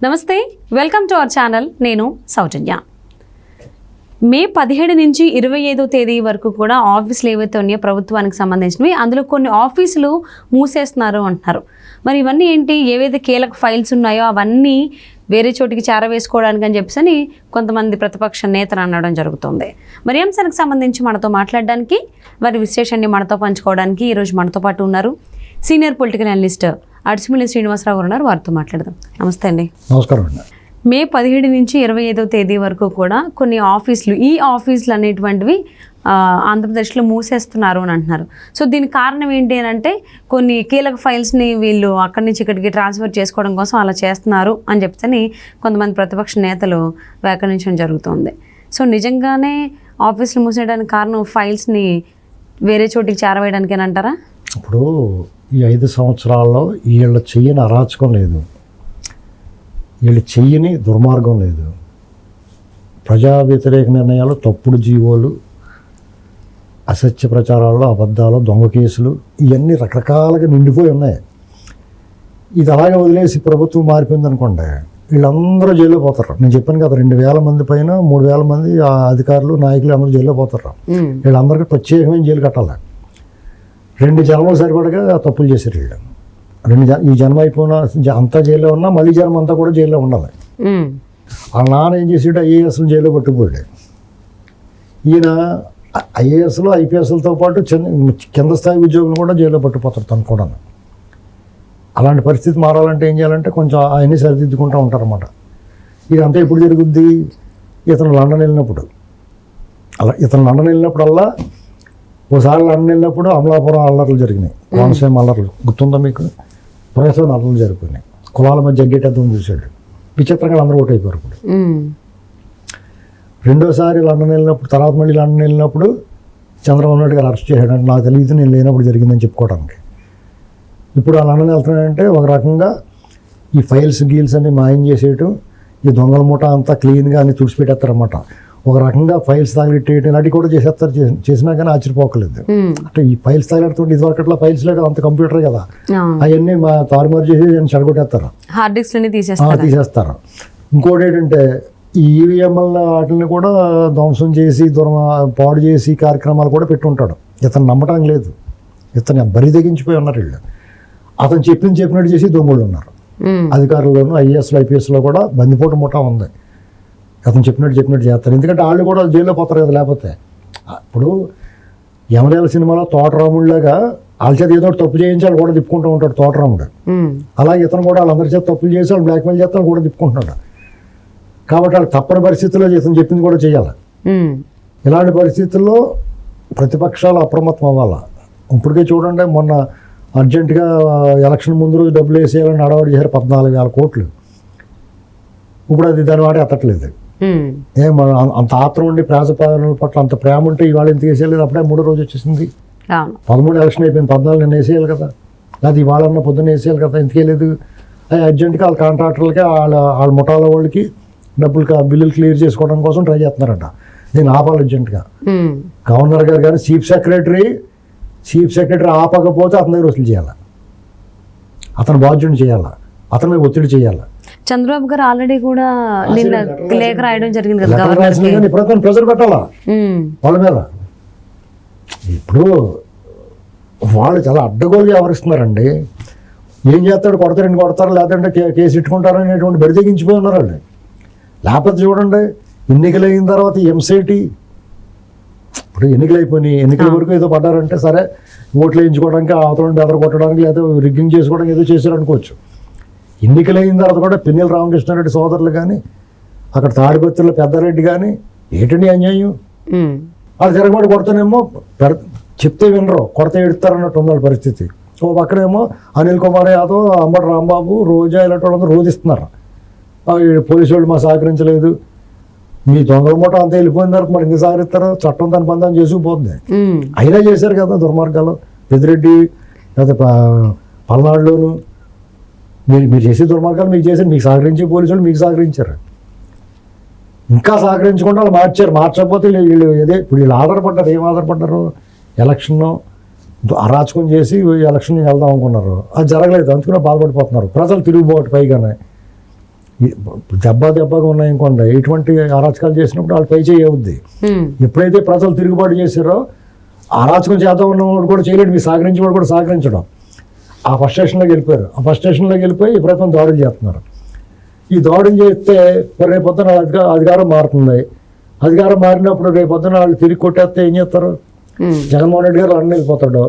నమస్తే, welcome to our channel. నేను సౌజన్య. మే 17 నుంచి 25 తేదీ వరకు కూడా ఆఫీసులు ఏవైతే ఉన్నాయో ప్రభుత్వానికి సంబంధించినవి, అందులో కొన్ని ఆఫీసులు మూసేస్తున్నారు అంటున్నారు. మరి ఇవన్నీ ఏంటి, ఏవైతే కీలక ఫైల్స్ ఉన్నాయో అవన్నీ వేరే చోటికి చేరవేసుకోవడానికి అని చెప్పేసి కొంతమంది ప్రతిపక్ష నేతలు అనడం జరుగుతుంది. మరి అంశానికి సంబంధించి మనతో మాట్లాడడానికి, వారి విశ్లేషణని మనతో పంచుకోవడానికి ఈరోజు మనతో పాటు ఉన్నారు సీనియర్ పొలిటికల్ అనలిస్ట్ అడిసిమిల్లి శ్రీనివాసరావు గారు ఉన్నారు. వారితో మాట్లాడదాం. నమస్తే అండి. నమస్కారం అండి. మే 17 నుంచి 25 తేదీ వరకు కూడా కొన్ని ఆఫీసులు, ఈ ఆఫీసులు అనేటువంటివి ఆంధ్రప్రదేశ్లో మూసేస్తున్నారు అని అంటున్నారు. సో దీనికి కారణం ఏంటి అని అంటే, కొన్ని కీలక ఫైల్స్ని వీళ్ళు అక్కడి నుంచి ఇక్కడికి ట్రాన్స్ఫర్ చేసుకోవడం కోసం అలా చేస్తున్నారు అని చెప్తే కొంతమంది ప్రతిపక్ష నేతలు వ్యాఖ్యానించడం జరుగుతుంది. సో నిజంగానే ఆఫీసులు మూసేయడానికి కారణం ఫైల్స్ని వేరే చోటికి చేరవేయడానికి అని అంటారా? ఇప్పుడు ఈ 5 సంవత్సరాల్లో వీళ్ళు చెయ్యని అరాచకం లేదు, వీళ్ళు చెయ్యని దుర్మార్గం లేదు. ప్రజా వ్యతిరేక నిర్ణయాలు, తప్పుడు జీవోలు, అసత్య ప్రచారాల్లో అబద్ధాలు, దొంగ కేసులు, ఇవన్నీ రకరకాలుగా నిండిపోయి ఉన్నాయి. ఇది అలాగే వదిలేసి ప్రభుత్వం మారిపోయింది అనుకోండి, వీళ్ళందరూ జైల్లో పోతారు. నేను చెప్పాను కదా, 2000 మంది పైన 3000 మంది అధికారులు, నాయకులు అందరూ జైల్లో పోతారు. వీళ్ళందరికీ ప్రత్యేకమైన జైలు కట్టాలి. 2 జన్మలు సరిపడగా తప్పులు చేశారు వీళ్ళు. ఈ జన్మ అయిపోయిన అంతా జైల్లో ఉన్నా మళ్ళీ జన్మ అంతా కూడా జైల్లో ఉండాలి. వాళ్ళ నాన్న ఏం చేసాడు, ఐఏఎస్లు జైల్లో పట్టుకుపోయాడు. ఈయన ఐఏఎస్లు, ఐపీఎస్లతో పాటు కింద స్థాయి ఉద్యోగులు కూడా జైల్లో పట్టుకుపోతారు తను కూడా. అలాంటి పరిస్థితి మారాలంటే ఏం చేయాలంటే కొంచెం అవన్నీ సరిదిద్దుకుంటూ ఉంటారన్నమాట. ఇదంతా ఎప్పుడు జరుగుద్ది, ఇతను లండన్ వెళ్ళినప్పుడు. ఇతను లండన్ వెళ్ళినప్పుడల్లా, ఒకసారి లండన్ వెళ్ళినప్పుడు అమలాపురం అల్లర్లు జరిగినాయి, కోనసీమ అల్లర్లు గుర్తుందా మీకు? పురేశ్వరం అల్లర్లు జరిగినాయి, కులాల మధ్య జగ్గేటద్దని చూశాడు. విచిత్రంగా అందరూ ఓటు అయిపోయారు. ఇప్పుడు రెండోసారి లండన్ వెళ్ళినప్పుడు, తర్వాత మళ్ళీ లండన్ వెళ్ళినప్పుడు చంద్రబాబు నాయుడు గారు అరెస్ట్ చేశాడు. నాకు తెలియదు, నేను లేనప్పుడు జరిగిందని చెప్పుకోవడానికి. ఇప్పుడు ఆ లండన్ వెళ్తున్నాడంటే ఒక రకంగా ఈ ఫైల్స్ గీల్స్ అన్ని మాయం చేసేయటం, ఈ దొంగల మూట అంతా క్లీన్గా అన్ని తుడిచిపెట్టేస్తారన్నమాట. ఒక రకంగా ఫైల్స్ తగిలిట్టేయటం ఇలాంటివి కూడా చేసేస్తారు. చేసినా కానీ ఆశ్చర్యపోకలేదు. అంటే ఈ ఫైల్స్ తగిలిడుతుంటే ఇది వరకట్లా ఫైల్స్ లేదు, అంత కంప్యూటర్ కదా, అవన్నీ తారుమారు చేసి చెడగొట్టేస్తారు, హార్డ్ డిస్క్ తీసేస్తారు. ఇంకోటి ఏంటంటే ఈ ఈవీఎంల వాటిని కూడా ధ్వంసం చేసి పాడు చేసి కార్యక్రమాలు కూడా పెట్టుంటాడు. ఇతను నమ్మటం లేదు, ఇతను బరి తెగించిపోయి ఉన్నారు వీళ్ళు. అతను చెప్పినట్టు చేసి దొంగలు ఉన్నారు. అధికారుల్లోనూ ఐఏఎస్లు, ఐపీఎస్లో కూడా బందిపోటు ముఠా ఉంది. అతను చెప్పినట్టు చేస్తారు. ఎందుకంటే వాళ్ళు కూడా జైల్లో పోతారు కదా. లేకపోతే ఇప్పుడు యమనేల సినిమాలో తోటరాముడిలాగా వాళ్ళ చేత ఏదో తప్పు చేయించాలి కూడా తిప్పుకుంటూ ఉంటాడు తోటరాముడు. అలాగే ఇతను కూడా వాళ్ళందరి చేత తప్పులు చేసి వాళ్ళు బ్లాక్మెయిల్ చేస్తాను కూడా తిప్పుకుంటున్నాడు. కాబట్టి వాళ్ళు తప్పని పరిస్థితుల్లో ఇతను చెప్పింది కూడా చేయాలి. ఇలాంటి పరిస్థితుల్లో ప్రతిపక్షాలు అప్రమత్తం అవ్వాలి. ఇప్పటికే చూడండి, మొన్న అర్జెంటుగా ఎలక్షన్ ముందు రోజు డబ్బులు వేసేయాలని అడవాడు చేశారు, 14,000 కోట్లు. ఇప్పుడు అది దాని వాడే ఎత్తట్లేదు. అంత ఆత్రం ఉండి ప్రజాపాలన పట్ల అంత ప్రేమ ఉంటే ఇవాళ ఎందుకు వేసేయలేదు? అప్పుడే 3వ రోజు వచ్చేసింది. 13 ఎలక్షన్ అయిపోయింది, 14 నిన్న వేసేయాలి కదా, లేదా ఇవాళ పొద్దున్న వేసేయాలి కదా. ఎందుకు వేయలేదు? అది అర్జెంటుగా వాళ్ళ కాంట్రాక్టర్లకి, వాళ్ళ ముఠాల వాళ్ళకి బిల్లులు క్లియర్ చేసుకోవడం కోసం ట్రై చేస్తున్నారట. దీన్ని ఆపాలి అర్జెంటుగా. గవర్నర్ గారు కానీ చీఫ్ సెక్రటరీ ఆపకపోతే అతని దగ్గర వసూలు చేయాలి, అతను బాధ్యుని చేయాలి, అతని మీద ఒత్తిడి చేయాలి. చంద్రబాబు గారు ఆల్రెడీ కూడా నిన్న లేఖ రాయడం జరిగింది కదా, ఇప్పుడు ప్రెజర్ పెట్టాలా వాళ్ళ మీద. ఇప్పుడు వాళ్ళు చాలా అడ్డగోలుగా వ్యవహరిస్తున్నారండి. ఏం చేస్తాడు, కొడతారు లేదంటే కేసు ఇట్టుకుంటారు అనేటువంటి బరితెగించిపోయి ఉన్నారు వాళ్ళు. లేకపోతే చూడండి, ఎన్నికలైన తర్వాత ఎంసైటీ, ఇప్పుడు ఎన్నికల వరకు ఏదో పడ్డారంటే సరే, ఓట్లు వేయించుకోవడానికి, అవతల బెదర కొట్టడానికి, లేదా రిగ్గింగ్ చేసుకోవడానికి ఏదో చేశారు అనుకోవచ్చు. ఎన్నికలైన తర్వాత కూడా పిన్నెల రామకృష్ణారెడ్డి సోదరులు కానీ, అక్కడ తాడిపత్రుల పెద్దారెడ్డి కానీ, ఏంటండి అన్యాయం? వాళ్ళు తిరగబడి కొడతానేమో చెప్తే వినరు, కొడతా ఎడుతారన్నట్టు ఉంది వాళ్ళ పరిస్థితి. ఓ పక్కనేమో అనిల్ కుమార్ యాదవ్, అంబటి రాంబాబు, రోజా ఇలాంటి వాళ్ళందరూ రోధిస్తున్నారు. పోలీసు వాళ్ళు మా సహకరించలేదు, మీ దొంగల మూట అంతా వెళ్ళిపోయిన తర్వాత మరి ఎందుకు సహకరిస్తారో, చట్టం దాని బంధం చేసుకుపోతుంది. అయినా చేశారు కదా దుర్మార్గాలు. పెద్దిరెడ్డి లేదా పల్నాడులోను మీరు చేసే దుర్మార్గాలు మీకు చేశారు, మీకు సహకరించే పోలీసు వాళ్ళు మీకు సహకరించారు. ఇంకా సహకరించకుండా వాళ్ళు మార్చకపోతే వీళ్ళు ఇప్పుడు వీళ్ళు ఆధారపడ్డారు. ఏం ఆధారపడ్డారు? ఎలక్షన్ అరాచకం చేసి ఎలక్షన్కి వెళ్దాం అనుకున్నారు, అది జరగలేదు. అందుకనే బాధపడిపోతున్నారు ప్రజలు. తిరుగుబాటు పైగానే దెబ్బగా ఉన్నాయనుకోండి, ఎటువంటి అరాచకాలు చేసినప్పుడు వాళ్ళు పై చేయవద్ది. ఎప్పుడైతే ప్రజలు తిరుగుబాటు చేశారో అరాచకం చేద్దాం ఉన్నవాడు కూడా చేయలేడు, మీరు సహకరించేవాడు కూడా సహకరించడం. ఆ ఫస్ట్ స్టేషన్లోకి వెళ్ళిపోయారు. ఆ ఫస్ట్ స్టేషన్లోకి వెళ్ళిపోయి ప్రభుత్వం దాడులు చేస్తున్నారు. ఈ దాడులు చేస్తే రేపొద్దున అధికారం మారుతుంది. అధికారం మారినప్పుడు రేపొద్దున వాళ్ళు తిరిగి కొట్టేస్తే ఏం చేస్తారు? జగన్మోహన్ రెడ్డి గారు లండన్ వెళ్ళిపోతాడు,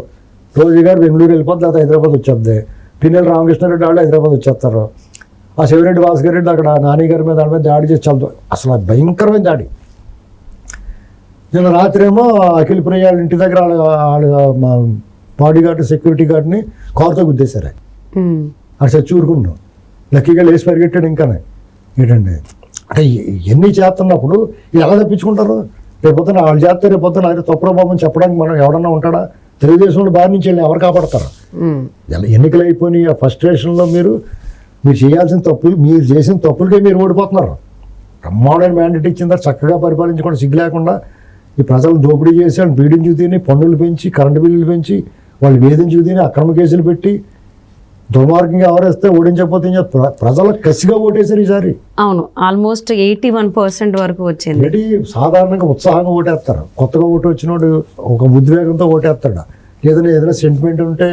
రోజు గారు బెంగళూరు వెళ్ళిపోతే లేదా హైదరాబాద్ వచ్చేద్ది, పిన్నెల రామకృష్ణారెడ్డి వాళ్ళు హైదరాబాద్ వచ్చేస్తారు. ఆ శివరెడ్డి భాస్కర్ రెడ్డి అక్కడ నాని గారి మీద వాళ్ళ మీద దాడి చేసి చల్దు, అసలు భయంకరమైన దాడి. నిన్న రాత్రి ఏమో అఖిల ప్రియ వాళ్ళ ఇంటి దగ్గర వాళ్ళ బాడీ గార్డ్ సెక్యూరిటీ గార్డ్ని కారుతో గుద్దేశారు. అక్కడ చచ్చి ఊరుకున్నాం, లక్కీగా లేచి పరిగెట్టాడు. ఇంకానే ఏంటండి అంటే ఎన్ని చేస్తున్నప్పుడు ఎలా తప్పించుకుంటారు? రేపొద్దున వాళ్ళు చేస్తే రేపొద్దున ఆయన తప్పురబాబు చెప్పడానికి మనం ఎవడన్నా ఉంటాడా? తెలుగుదేశంలో బారి నుంచి వెళ్ళి ఎవరు కాపాడతారు? ఎన్నికలు అయిపోయినాయి. ఆ ఫస్ట్ స్టేషన్లో మీరు చేయాల్సిన తప్పులు, మీరు చేసిన తప్పులకే మీరు ఓడిపోతున్నారు. బ్రహ్మాండమైన మ్యాండేట్ ఇచ్చిన తర్వాత చక్కగా పరిపాలించకుండా సిగ్గు లేకుండా ఈ ప్రజలు దోపిడీ చేసి వాళ్ళు పీడించుకు తిని, పన్నులు పెంచి, కరెంటు బిల్లులు పెంచి, వాళ్ళు వేధించుకు తిని, అక్రమ కేసులు పెట్టి దుర్మార్గంగా ఎవరేస్తే ఓడించకపోతే ప్రజలు కసిగా ఓటేశారు ఈసారి. అవును, ఆల్మోస్ట్ 81% వరకు వచ్చింది. ఏంటి సాధారణంగా ఉత్సాహంగా ఓటేస్తారు. కొత్తగా ఓటు వచ్చినోడు ఒక ఉద్వేగంతో ఓటేస్తాడు, ఏదైనా సెంటిమెంట్ ఉంటే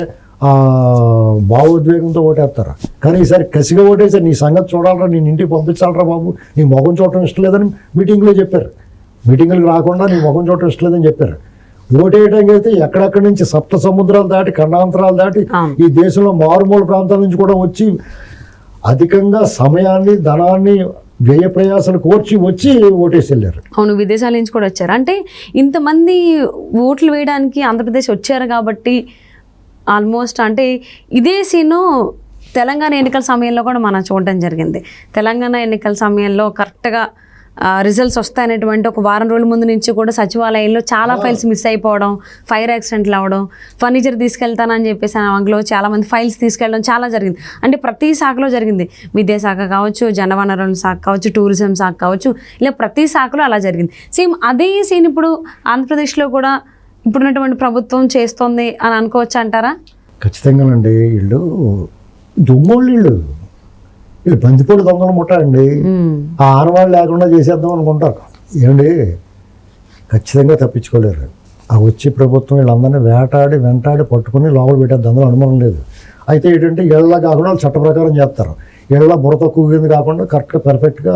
భావోద్వేగంతో ఓటేస్తారు. కానీ ఈసారి కసిగా ఓటేసారు. నీ సంగతి చూడాలరా, నేను ఇంటికి పంపించాలరా బాబు, నీ ముఖం చూడటం ఇష్టం లేదని మీటింగ్లో చెప్పారు. మీటింగులకు రాకుండా నీ ముఖం చూడటం ఇష్టం లేదని చెప్పారు. ఓటేయడానికి అయితే ఎక్కడెక్కడి నుంచి సప్త సముద్రాలు దాటి, ఖండాంతరాలు దాటి, ఈ దేశంలో మారుమూల ప్రాంతాల నుంచి కూడా వచ్చి అధికంగా సమయాన్ని, ధనాన్ని, వ్యయ ప్రయాసాలు కోర్చి వచ్చి ఓటేసి వెళ్ళారు. అవును, విదేశాల నుంచి కూడా వచ్చారు. అంటే ఇంతమంది ఓట్లు వేయడానికి ఆంధ్రప్రదేశ్ వచ్చారు కాబట్టి ఆల్మోస్ట్ అంటే ఇదే సీను తెలంగాణ ఎన్నికల సమయంలో కూడా మనం చూడడం జరిగింది. తెలంగాణ ఎన్నికల సమయంలో కరెక్ట్గా రిజల్ట్స్ వస్తాయనేటువంటి ఒక వారం రోజుల ముందు నుంచి కూడా సచివాలయంలో చాలా ఫైల్స్ మిస్ అయిపోవడం, ఫైర్ యాక్సిడెంట్లు అవ్వడం, ఫర్నిచర్ తీసుకెళ్తానని చెప్పేసి అందులో చాలామంది ఫైల్స్ తీసుకెళ్ళడం చాలా జరిగింది. అంటే ప్రతి శాఖలో జరిగింది. విద్యాశాఖ కావచ్చు, జనవనరుల శాఖ కావచ్చు, టూరిజం శాఖ కావచ్చు, ఇలా ప్రతి శాఖలో అలా జరిగింది. సేమ్ అదే సీన్ ఇప్పుడు ఆంధ్రప్రదేశ్లో కూడా ఇప్పుడున్నటువంటి ప్రభుత్వం చేస్తోంది అని అనుకోవచ్చు అంటారా? ఖచ్చితంగానండి. వీళ్ళు దొంగోళ్ళు, వీళ్ళు బంతిపోటు దొంగలు ముట్టారండి. ఆ ఆనవాళ్ళు లేకుండా చేసేద్దాం అనుకుంటారు. ఏమండి, ఖచ్చితంగా తప్పించుకోలేరు. ఆ వచ్చి ప్రభుత్వం వీళ్ళందరినీ వెంటాడి పట్టుకుని లోపల పెట్టేద్దాం, అందులో అనుమానం లేదు. అయితే ఏంటంటే వీళ్ళ కాకుండా వాళ్ళు చట్ట ప్రకారం చేస్తారు. వీళ్ళ బుర్ర తక్కువ కింద కాకుండా కరెక్ట్గా పర్ఫెక్ట్గా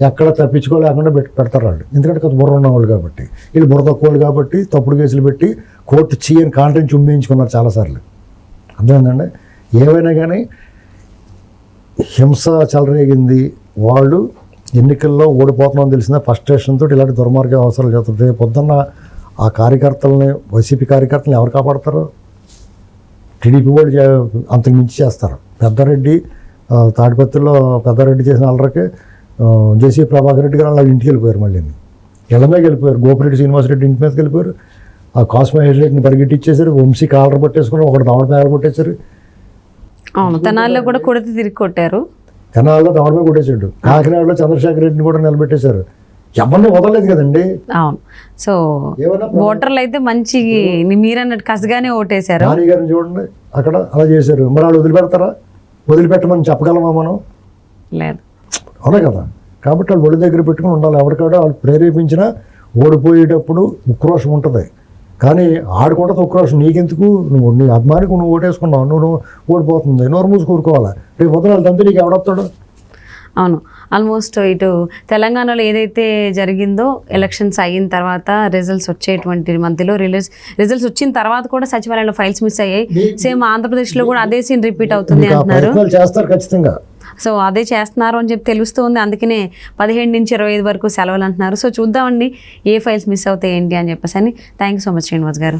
ఎక్కడ తప్పించుకోలేకుండా పెడతారు వాళ్ళు. ఎందుకంటే కొంత బుర్ర ఉన్నవాళ్ళు కాబట్టి. వీళ్ళు బుర్ర తక్కువ వాళ్ళు కాబట్టి తప్పుడు కేసులు పెట్టి కోర్టు చీయని కాంట్రాక్ట్ చుంబించుకున్నారు చాలాసార్లు. అర్థమైందండి. ఏవైనా కానీ హింస చెలరేగింది. వాళ్ళు ఎన్నికల్లో ఓడిపోతున్నామని తెలిసిన ఫస్ట్ స్టేషన్ తోటి ఇలాంటి దుర్మార్గ అవసరాలు చేస్తారు. రేపు పొద్దున్న ఆ కార్యకర్తలని, వైసీపీ కార్యకర్తలను ఎవరు కాపాడతారు? టీడీపీ వాళ్ళు అంతకు మించి చేస్తారు. పెద్దారెడ్డి తాడిపత్రిలో పెద్దారెడ్డి చేసిన అల్లరికి జేసీ ప్రభాకర్ రెడ్డి గారు వాళ్ళ ఇంటికి వెళ్ళిపోయారు. మళ్ళీ ఇళ్ళ మీద వెళ్ళిపోయారు. గోపిరెడ్డి శ్రీనివాసరెడ్డి ఇంటి మీదకి వెళ్ళిపోయారు. ఆ కాస్మహేష్ రెడ్డిని పరిగెట్టిచ్చేసారు. వంశీ కాలర్ పట్టేసుకుని ఒకటి దవడ పేర కొట్టేశారు. అవును, తెనాల్లో కూడా కొడితే తిరిగి కొట్టారు. తెనాల్లో దవడ మీద కొట్టేశాడు. కాకినాడలో చంద్రశేఖర్ రెడ్డిని కూడా నిలబెట్టేశారు. ఎవరిని వదలలేదు కదండి. అవును, సో ఓటర్లు అయితే మంచి మీరన్నట్టు కసిగానే ఓటేశారు. నాని గారిని చూడండి, అక్కడ అలా చేశారు. మరి వాళ్ళు వదిలిపెడతారా? వదిలిపెట్టమని చెప్పగలమా మనం? లేదు. అవునా కదా. కాబట్టి వాళ్ళు ఒడి దగ్గర పెట్టుకుని ఉండాలి. ఎవరికాడ వాళ్ళు ప్రేరేపించినా ఓడిపోయేటప్పుడు ఉక్రోషం ఉంటుంది. కానీ ఆడుకుంటుంది ఉక్రోషం. నీకెందుకు? నీ అభిమానికి నువ్వు ఓటేసుకున్నావు, నువ్వు ఓడిపోతుంది, నోరు మూసుకూరుకోవాలి. రేపు పొద్దున వాళ్ళంతా నీకు ఎవడొస్తాడు? అవును, ఆల్మోస్ట్ ఇటు తెలంగాణలో ఏదైతే జరిగిందో ఎలక్షన్స్ అయిన తర్వాత రిజల్ట్స్ వచ్చేటువంటి మధ్యలో రిజల్ట్స్ వచ్చిన తర్వాత కూడా సచివాలయంలో ఫైల్స్ మిస్ అయ్యాయి. సేమ్ ఆంధ్రప్రదేశ్లో కూడా అదే సీన్ రిపీట్ అవుతుంది అంటున్నారు. చేస్తారు ఖచ్చితంగా. సో అదే చేస్తున్నారు అని చెప్పి తెలుస్తుంది. అందుకనే 17 నుంచి 25 వరకు సెలవులు అంటున్నారు. సో చూద్దామండి ఏ ఫైల్స్ మిస్ అవుతాయి ఏంటి అని చెప్పేసి అని. Thank you so much Srinivas గారు.